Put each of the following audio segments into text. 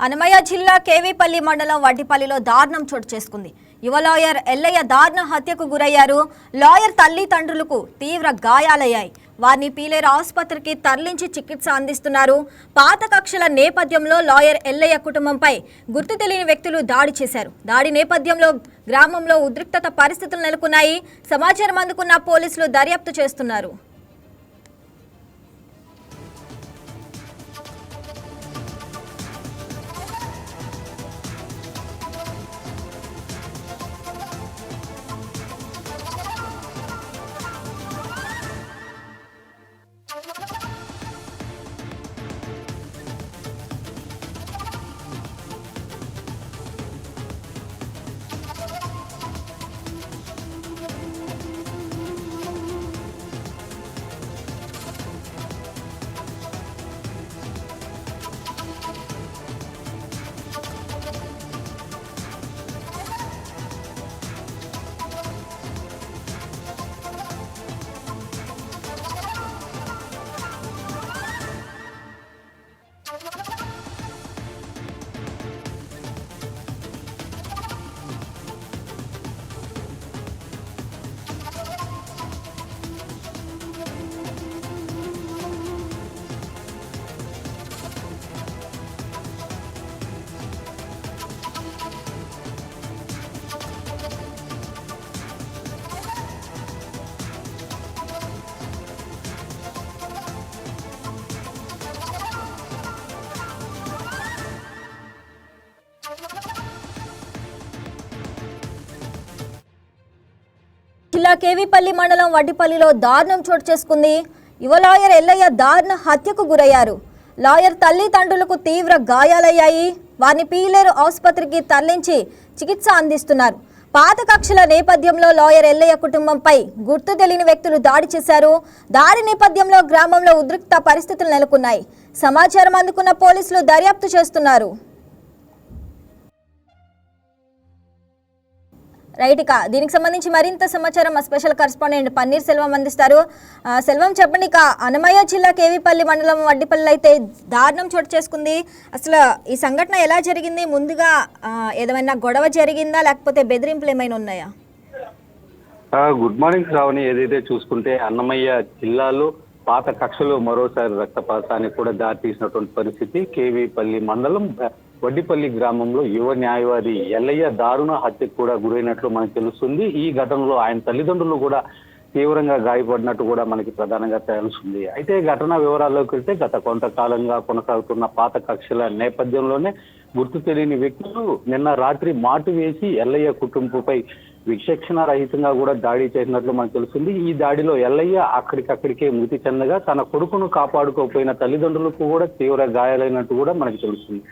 అన్నమయ్య జిల్లా కేవీపల్లి మండలం వడ్డిపల్లిలో దారుణం చోటు చేసుకుంది. యువ లాయర్ ఎల్లయ్య దారుణ హత్యకు గురయ్యారు. లాయర్ తల్లిదండ్రులకు తీవ్ర గాయాలయ్యాయి. వారిని పీలేరు ఆసుపత్రికి తరలించి చికిత్స అందిస్తున్నారు. పాత కక్షల నేపథ్యంలో లాయర్ ఎల్లయ్య కుటుంబంపై గుర్తు తెలియని వ్యక్తులు దాడి చేశారు. దాడి నేపథ్యంలో గ్రామంలో ఉద్రిక్తత పరిస్థితులు నెలకొన్నాయి. సమాచారం అందుకున్న పోలీసులు దర్యాప్తు చేస్తున్నారు. జిల్లా కేవీపల్లి మండలం వడ్డిపల్లిలో దారుణం చోటు చేసుకుంది. యువ లాయర్ ఎల్లయ్య దారుణ హత్యకు గురయ్యారు. లాయర్ తల్లిదండ్రులకు తీవ్ర గాయాలయ్యాయి. వారిని పీలేరు ఆసుపత్రికి తరలించి చికిత్స అందిస్తున్నారు. పాత కక్షల నేపథ్యంలో లాయర్ ఎల్లయ్య కుటుంబంపై గుర్తు తెలియని వ్యక్తులు దాడి చేశారు. దాడి నేపథ్యంలో గ్రామంలో ఉద్రిక్త పరిస్థితులు నెలకొన్నాయి. సమాచారం అందుకున్న పోలీసులు దర్యాప్తు చేస్తున్నారు. రైట్, ఇక దీనికి సంబంధించి మరింత సమాచారం మా స్పెషల్ కరెస్పాండెంట్ పన్నీర్ సెల్వం అందిస్తారు. సెల్వం, చెప్పండి, ఇక అన్నమయ్య జిల్లా కేవీపల్లి మండలం వడ్డిపల్లి అయితే దారుణం చోటు చేసుకుంది. అసలు ఈ సంఘటన ఎలా జరిగింది? ముందుగా ఏదైనా గొడవ జరిగిందా, లేకపోతే బెదిరింపులు ఏమైనా ఉన్నాయా? Good morning Shravani. ఏదైతే చూసుకుంటే అన్నమయ్య జిల్లాలో పాత కక్షలు మరోసారి రక్తపాతానికి కూడా దారితీసినటువంటి పరిస్థితి. కేవీపల్లి మండలం వడ్డిపల్లి గ్రామంలో యువ న్యాయవాది ఎల్లయ్య దారుణ హత్యకు కూడా గురైనట్లు మనకు తెలుస్తుంది. ఈ ఘటనలో ఆయన తల్లిదండ్రులు కూడా తీవ్రంగా గాయపడినట్టు కూడా మనకి ప్రధానంగా తెలుస్తుంది. అయితే ఘటన వివరాల్లోకి వెళ్తే గత కొంతకాలంగా కొనసాగుతున్న పాత కక్షల నేపథ్యంలోనే గుర్తు తెలియని వ్యక్తులు నిన్న రాత్రి మాటు వేసి ఎల్లయ్య కుటుంబంపై విచక్షణ రహితంగా కూడా దాడి చేసినట్లు మనకు తెలుస్తుంది. ఈ దాడిలో ఎల్లయ్య అక్కడికక్కడికే మృతి చెందగా తన కొడుకును కాపాడుకోపోయిన తల్లిదండ్రులకు కూడా తీవ్ర గాయాలైనట్టు కూడా మనకు తెలుస్తుంది.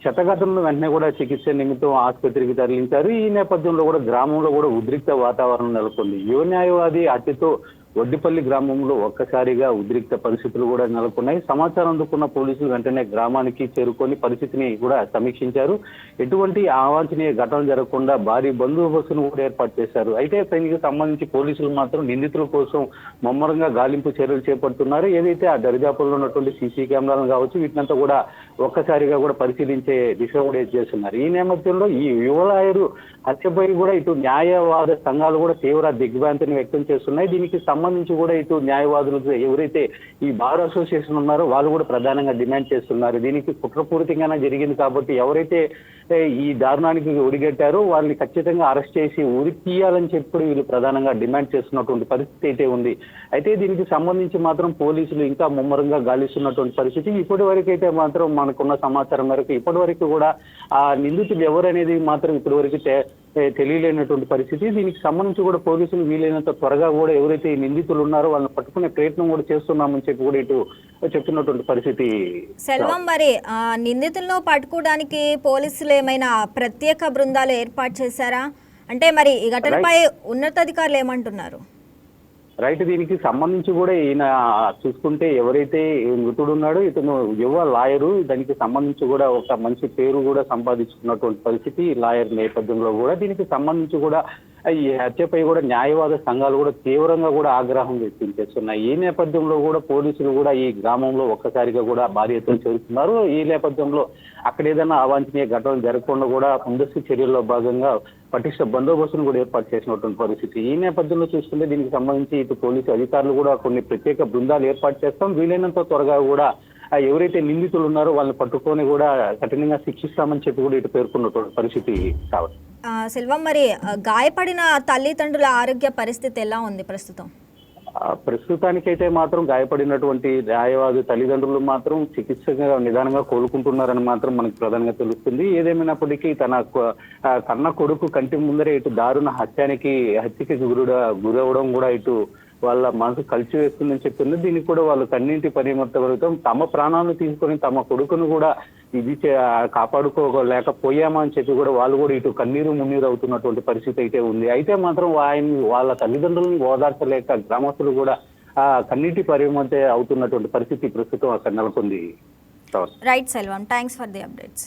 క్షతగాత్రులను వెంటనే కూడా చికిత్స నిమిత్తం ఆసుపత్రికి తరలించారు. ఈ నేపథ్యంలో కూడా గ్రామంలో కూడా ఉద్రిక్త వాతావరణం నెలకొంది. యువ న్యాయవాది హత్యతో వడ్డిపల్లి గ్రామంలో ఒక్కసారిగా ఉద్రిక్త పరిస్థితులు కూడా నెలకొన్నాయి. సమాచారం అందుకున్న పోలీసులు వెంటనే గ్రామానికి చేరుకొని పరిస్థితిని కూడా సమీక్షించారు. ఎటువంటి అవాంఛనీయ ఘటనలు జరగకుండా భారీ బందోబస్తును కూడా ఏర్పాటు చేశారు. అయితే దీనికి సంబంధించి పోలీసులు మాత్రం నిందితుల కోసం ముమ్మరంగా గాలింపు చర్యలు చేపడుతున్నారు. ఏదైతే ఆ దరిదాపుల్లో ఉన్నటువంటి సీసీ కెమెరాలను కావచ్చు, వీటినంతా కూడా ఒక్కసారిగా కూడా పరిశీలించే దిశ కూడా చేస్తున్నారు. ఈ నేపథ్యంలో ఈ యువ లాయరు హత్యపై కూడా ఇటు న్యాయవాద సంఘాలు కూడా తీవ్ర దిగ్భ్రాంతిని వ్యక్తం చేస్తున్నాయి. దీనికి సంబంధించి కూడా ఇటు న్యాయవాదులకు ఎవరైతే ఈ బార్ అసోసియేషన్ ఉన్నారో వాళ్ళు కూడా ప్రధానంగా డిమాండ్ చేస్తున్నారు. దీనికి కుట్రపూరితంగానే జరిగింది కాబట్టి ఎవరైతే ఈ దారుణానికి ఒడిగట్టారో వాళ్ళని ఖచ్చితంగా అరెస్ట్ చేసి ఉరి తీయాలని చెప్పి వీళ్ళు ప్రధానంగా డిమాండ్ చేస్తున్నటువంటి పరిస్థితి అయితే ఉంది. అయితే దీనికి సంబంధించి మాత్రం పోలీసులు ఇంకా ముమ్మరంగా గాలిస్తున్నటువంటి పరిస్థితి. ఇప్పటి వరకు అయితే మాత్రం మనకున్న సమాచారం మేరకు ఇప్పటి వరకు కూడా ఆ నిందితులు ఎవరనేది మాత్రం ఇప్పటి వరకు తెలియలేనటువంటి పరిస్థితి. దీనికి సంబంధించి కూడా పోలీసులు వీలైనంత త్వరగా కూడా ఎవరైతే ఈ నిందితులు ఉన్నారో వాళ్ళని పట్టుకునే ప్రయత్నం కూడా చేస్తున్నామని చెప్పి కూడా ఇటు చెప్తున్నటువంటి పరిస్థితి. సెల్వం, మరి నిందితులను పట్టుకోవడానికి పోలీసులు ఏమైనా ప్రత్యేక బృందాలు ఏర్పాటు చేశారా? అంటే మరి ఈ ఘటనపై ఉన్నతాధికారులు ఏమంటున్నారు? రైట్. దీనికి సంబంధించి కూడా ఈయన చూసుకుంటే ఎవరైతే ఈ మృతుడు ఉన్నాడో ఇతను యువ లాయరు. దానికి సంబంధించి కూడా ఒక మంచి పేరు కూడా సంపాదించుకున్నటువంటి పరిస్థితి లాయర్ నేపథ్యంలో కూడా దీనికి సంబంధించి కూడా ఈ హత్యపై కూడా న్యాయవాద సంఘాలు కూడా తీవ్రంగా కూడా ఆగ్రహం వ్యక్తం చేస్తున్నాయి. ఈ నేపథ్యంలో కూడా పోలీసులు కూడా ఈ గ్రామంలో ఒక్కసారిగా కూడా భారీ ఎత్తున చేరుతున్నారు. ఈ నేపథ్యంలో అక్కడ ఏదైనా అవాంఛనీయ ఘటనలు జరగకుండా కూడా ముందస్తు చర్యల్లో భాగంగా పటిష్ట బందోబస్తును కూడా ఏర్పాటు చేసినటువంటి పరిస్థితి. ఈ నేపథ్యంలో చూసుకుంటే దీనికి సంబంధించి ఇటు పోలీసు అధికారులు కూడా కొన్ని ప్రత్యేక బృందాలు ఏర్పాటు చేస్తాం, వీలైనంత త్వరగా కూడా ఎవరైతే నిందితులు ఉన్నారో వాళ్ళని పట్టుకొని కూడా కఠినంగా శిక్షిస్తామని చెప్పి కూడా ఇటు పేర్కొన్నటువంటి పరిస్థితి కావాలి. సెల్వం, మరి గాయపడిన తల్లిదండ్రుల ఆరోగ్య పరిస్థితి ఎలా ఉంది ప్రస్తుతం? ప్రస్తుతానికైతే మాత్రం గాయపడినటువంటి న్యాయవాది తల్లిదండ్రులు మాత్రం చికిత్సగా నిదానంగా కోలుకుంటున్నారని మాత్రం మనకు ప్రధానంగా తెలుస్తుంది. ఏదేమైనప్పటికీ తన కన్న కొడుకు కంటి ముందరే ఇటు దారుణ హత్యకి గురవడం కూడా ఇటు వాళ్ళ మనసు కలిసి వేస్తుందని చెప్తుంది. దీనికి కూడా వాళ్ళు కన్నీటి పరిమర్తవలతో తమ ప్రాణాలను తీసుకొని తమ కొడుకును కూడా ఇది కాపాడుకోలేకపోయామా అని చెప్పి కూడా వాళ్ళు కూడా ఇటు కన్నీరు మున్నీరు అవుతున్నటువంటి పరిస్థితి అయితే ఉంది. అయితే మాత్రం వాళ్ళ తల్లిదండ్రులను ఓదార్చలేక గ్రామస్తులు కూడా కన్నీటి పరిమర్త అవుతున్నటువంటి పరిస్థితి ప్రస్తుతం అక్కడ నెలకొంది. Right Selvam, thanks for the updates.